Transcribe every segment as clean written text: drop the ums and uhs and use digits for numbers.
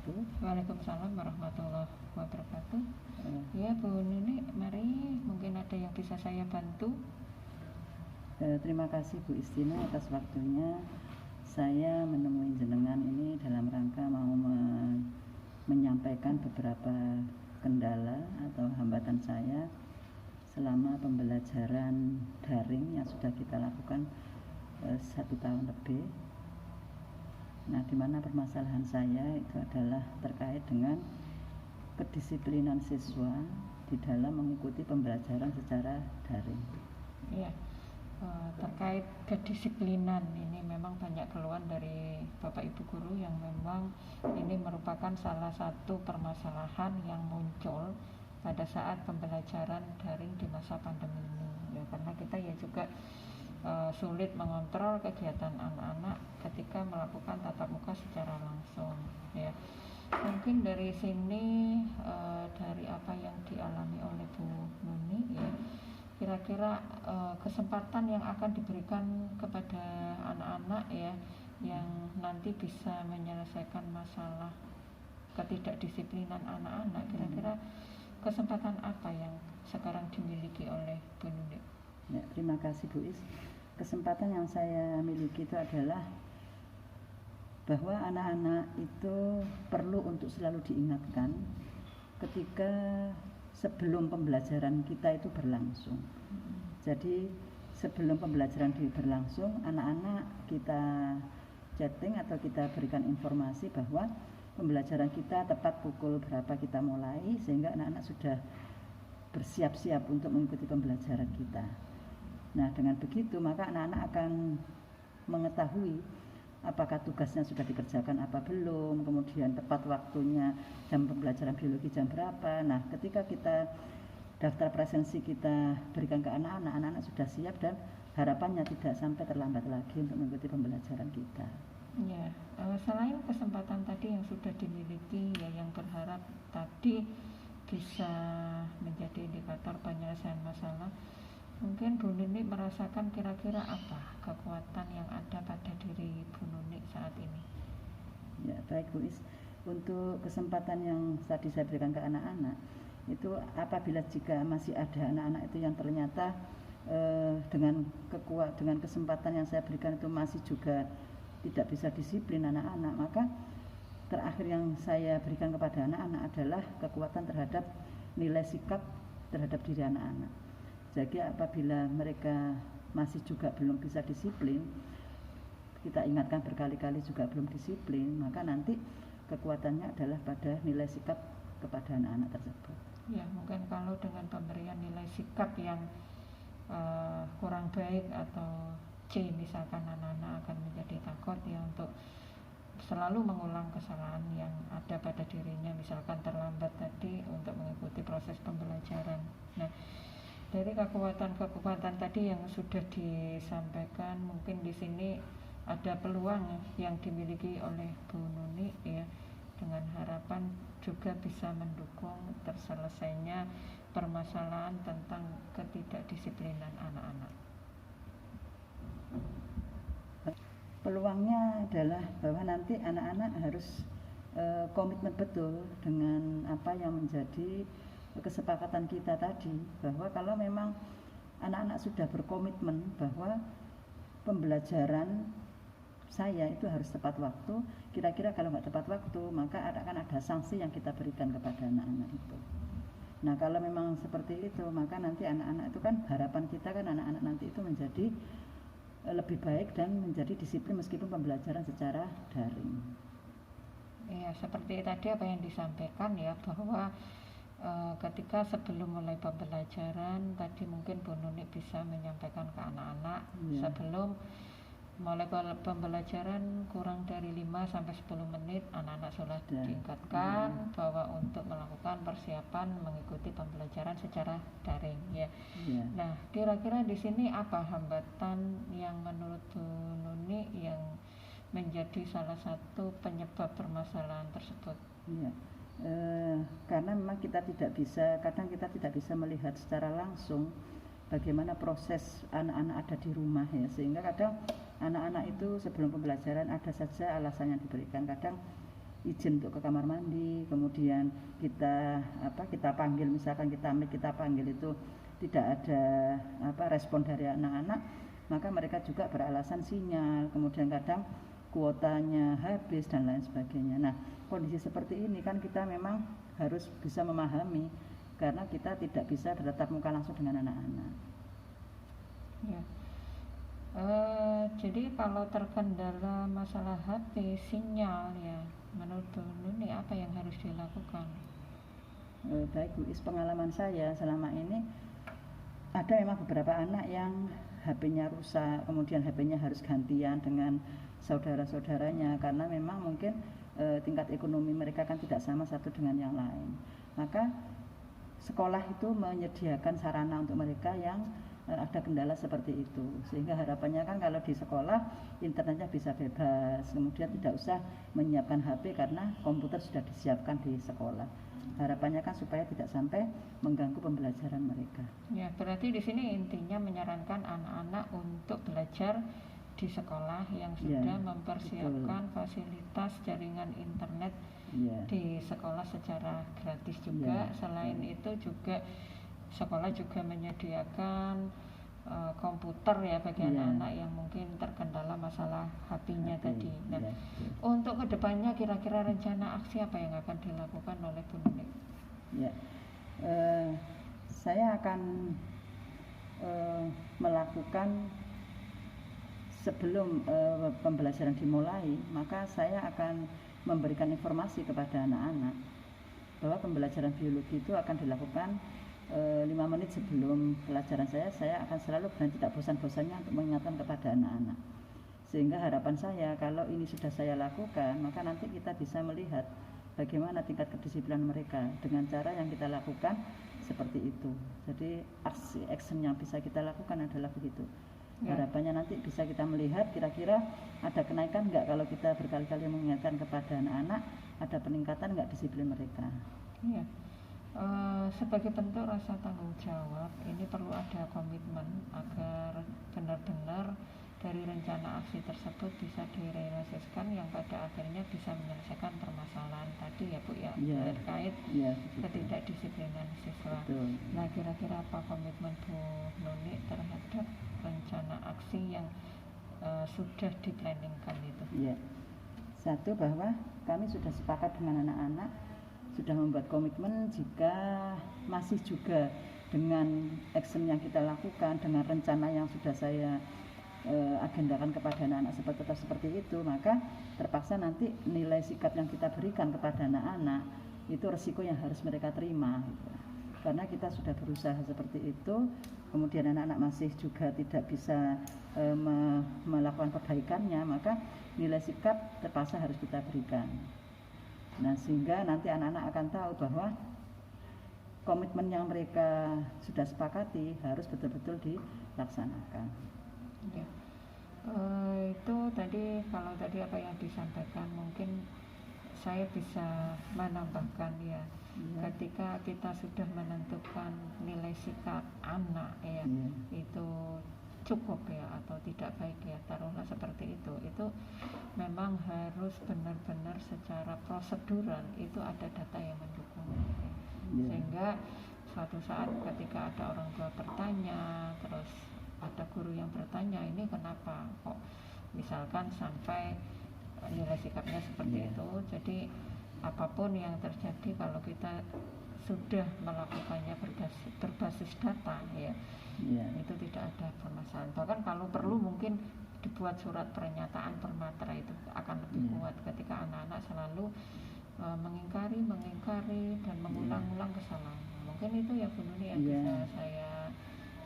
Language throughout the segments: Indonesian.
wabarakatuh. Waalaikumsalam warahmatullahi wabarakatuh. Ya Bu Nuni, mari mungkin ada yang bisa saya bantu. Terima kasih Bu Istina atas waktunya. Saya menemui jenengan ini dalam rangka mau menyampaikan beberapa kendala atau hambatan saya selama pembelajaran daring yang sudah kita lakukan 1 tahun lebih. Nah, di mana permasalahan saya itu adalah terkait dengan kedisiplinan siswa di dalam mengikuti pembelajaran secara daring. Ya, terkait kedisiplinan ini memang banyak keluhan dari Bapak Ibu guru yang memang ini merupakan salah satu permasalahan yang muncul pada saat pembelajaran daring di masa pandemi ini. Ya, karena kita ya juga sulit mengontrol kegiatan anak-anak ketika melakukan tatap muka secara langsung. Ya, mungkin dari sini dari apa yang dialami oleh Bu Nuni, ya, kira-kira kesempatan yang akan diberikan kepada anak-anak ya yang nanti bisa menyelesaikan masalah ketidakdisiplinan anak-anak, kira-kira kesempatan apa yang sekarang dimiliki oleh Bu Nuni? Ya, terima kasih Bu Is. Kesempatan yang saya miliki itu adalah bahwa anak-anak itu perlu untuk selalu diingatkan ketika sebelum pembelajaran kita itu berlangsung. Jadi sebelum pembelajaran berlangsung, anak-anak kita chatting atau kita berikan informasi bahwa pembelajaran kita tepat pukul berapa kita mulai, sehingga anak-anak sudah bersiap-siap untuk mengikuti pembelajaran kita. Nah, dengan begitu maka anak-anak akan mengetahui apakah tugasnya sudah dikerjakan apa belum, kemudian tepat waktunya jam pembelajaran biologi jam berapa. Nah, ketika kita daftar presensi kita berikan ke anak-anak, anak-anak sudah siap dan harapannya tidak sampai terlambat lagi untuk mengikuti pembelajaran kita. Ya, selain kesempatan tadi yang sudah dimiliki, ya yang berharap tadi bisa menjadi indikator penyelesaian masalah, mungkin Bu Nuni merasakan kira-kira apa kekuatan yang ada pada diri Bu Nuni saat ini? Ya, baik Bu Is. Untuk kesempatan yang tadi saya berikan ke anak-anak, itu apabila jika masih ada anak-anak itu yang ternyata dengan kesempatan yang saya berikan itu masih juga tidak bisa disiplin anak-anak, maka terakhir yang saya berikan kepada anak-anak adalah kekuatan terhadap nilai sikap terhadap diri anak-anak. Jadi apabila mereka masih juga belum bisa disiplin, kita ingatkan berkali-kali juga belum disiplin, maka nanti kekuatannya adalah pada nilai sikap kepada anak-anak tersebut. Ya, mungkin kalau dengan pemberian nilai sikap yang kurang baik atau C misalkan, anak-anak akan menjadi takut ya untuk selalu mengulang kesalahan yang ada pada dirinya, misalkan terlambat tadi untuk mengikuti proses pembelajaran. Nah, dari kekuatan tadi yang sudah disampaikan, mungkin di sini ada peluang yang dimiliki oleh Bu Nuni ya, dengan harapan juga bisa mendukung terselesainya permasalahan tentang ketidakdisiplinan anak-anak. Peluangnya adalah bahwa nanti anak-anak harus komitmen betul dengan apa yang menjadi kesepakatan kita tadi, bahwa kalau memang anak-anak sudah berkomitmen bahwa pembelajaran saya itu harus tepat waktu, kira-kira kalau nggak tepat waktu maka akan ada sanksi yang kita berikan kepada anak-anak itu. Nah, kalau memang seperti itu, maka nanti anak-anak itu kan, harapan kita kan anak-anak nanti itu menjadi lebih baik dan menjadi disiplin meskipun pembelajaran secara daring. Ya, seperti tadi apa yang disampaikan ya, bahwa ketika sebelum mulai pembelajaran tadi mungkin Bu Nuni bisa menyampaikan ke anak-anak sebelum mulai pembelajaran kurang dari 5-10 menit anak-anak sudah diingatkan bahwa untuk melakukan persiapan mengikuti pembelajaran secara daring ya. Nah, kira-kira di sini apa hambatan yang menurut Bu Nuni yang menjadi salah satu penyebab permasalahan tersebut? Karena memang kadang kita tidak bisa melihat secara langsung bagaimana proses anak-anak ada di rumah ya, sehingga kadang anak-anak itu sebelum pembelajaran ada saja alasan yang diberikan. Kadang izin untuk ke kamar mandi, kemudian kita panggil, misalkan kita panggil itu tidak ada respon dari anak-anak, maka mereka juga beralasan sinyal, kemudian kadang kuotanya habis dan lain sebagainya. Nah, kondisi seperti ini kan kita memang harus bisa memahami, karena kita tidak bisa bertatap muka langsung dengan anak-anak. Ya. Jadi kalau terkendala masalah HP, sinyal ya, menurut Bu Nuni apa yang harus dilakukan? Baik Bu Is, pengalaman saya selama ini ada memang beberapa anak yang HP-nya rusak, kemudian HP-nya harus gantian dengan saudara-saudaranya, karena memang mungkin tingkat ekonomi mereka kan tidak sama satu dengan yang lain. Maka sekolah itu menyediakan sarana untuk mereka yang ada kendala seperti itu, sehingga harapannya kan kalau di sekolah internetnya bisa bebas, kemudian tidak usah menyiapkan HP karena komputer sudah disiapkan di sekolah. Harapannya kan supaya tidak sampai mengganggu pembelajaran mereka. Ya, berarti di sini intinya menyarankan anak-anak untuk belajar di sekolah yang sudah mempersiapkan fasilitas jaringan internet di sekolah secara gratis juga. Selain itu juga sekolah juga menyediakan komputer ya bagi anak-anak yang mungkin terkendala masalah HP-nya tadi. Nah, untuk kedepannya kira-kira rencana aksi apa yang akan dilakukan oleh Bu Nuni? Saya akan melakukan sebelum pembelajaran dimulai, maka saya akan memberikan informasi kepada anak-anak bahwa pembelajaran biologi itu akan dilakukan 5 menit sebelum pelajaran. Saya akan selalu tidak bosan-bosannya untuk mengingatkan kepada anak-anak, sehingga harapan saya kalau ini sudah saya lakukan, maka nanti kita bisa melihat bagaimana tingkat kedisiplinan mereka dengan cara yang kita lakukan seperti itu. Jadi action yang bisa kita lakukan adalah begitu. Harapannya nanti bisa kita melihat kira-kira ada kenaikan enggak kalau kita berkali-kali mengingatkan kepada anak-anak, ada peningkatan enggak disiplin mereka. Iya. Sebagai bentuk rasa tanggung jawab, ini perlu ada komitmen agar benar-benar dari rencana aksi tersebut bisa direalisasikan yang pada akhirnya bisa menyelesaikan permasalahan tadi ya Bu ya, terkait ketidakdisiplinan siswa. Nah, kira-kira apa komitmen Bu Nuni terhadap rencana aksi yang sudah diplanningkan itu? Satu, bahwa kami sudah sepakat dengan anak-anak, sudah membuat komitmen jika masih juga dengan action yang kita lakukan, dengan rencana yang sudah saya agendakan kepada anak-anak seperti itu, maka terpaksa nanti nilai sikap yang kita berikan kepada anak-anak itu resiko yang harus mereka terima gitu. Karena kita sudah berusaha seperti itu, kemudian anak-anak masih juga tidak bisa melakukan perbaikannya, maka nilai sikap terpaksa harus kita berikan. Nah, sehingga nanti anak-anak akan tahu bahwa komitmen yang mereka sudah sepakati harus betul-betul dilaksanakan. Ya. Itu tadi, kalau tadi apa yang disampaikan, mungkin saya bisa menambahkan ketika kita sudah menentukan nilai sikap anak itu cukup atau tidak baik taruhlah seperti itu memang harus benar-benar secara prosedural itu ada data yang mendukung sehingga suatu saat ketika ada orang tua bertanya, terus ada guru yang bertanya, ini kenapa kok misalkan sampai nilai sikapnya seperti itu. Jadi apapun yang terjadi kalau kita sudah melakukannya berbasis data itu tidak ada permasalahan. Bahkan kalau perlu mungkin dibuat surat pernyataan per matra, itu akan lebih kuat ketika anak-anak selalu mengingkari dan mengulang-ulang kesalahan. Mungkin itu ya Bu Nuni yang bisa saya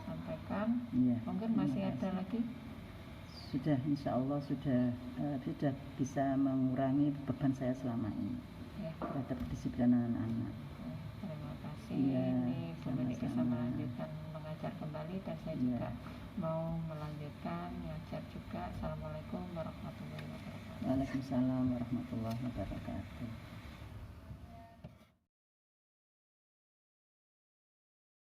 sampaikan. Mungkin masih ada lagi? Sudah, insya Allah sudah bisa mengurangi beban saya selama ini terhadap kedisiplinan anak-anak. Terima kasih. Ini Bu Nuni bisa melanjutkan mengajar kembali, dan saya juga mau melanjutkan mengajar juga. Assalamualaikum warahmatullahi wabarakatuh. Waalaikumsalam warahmatullahi wabarakatuh.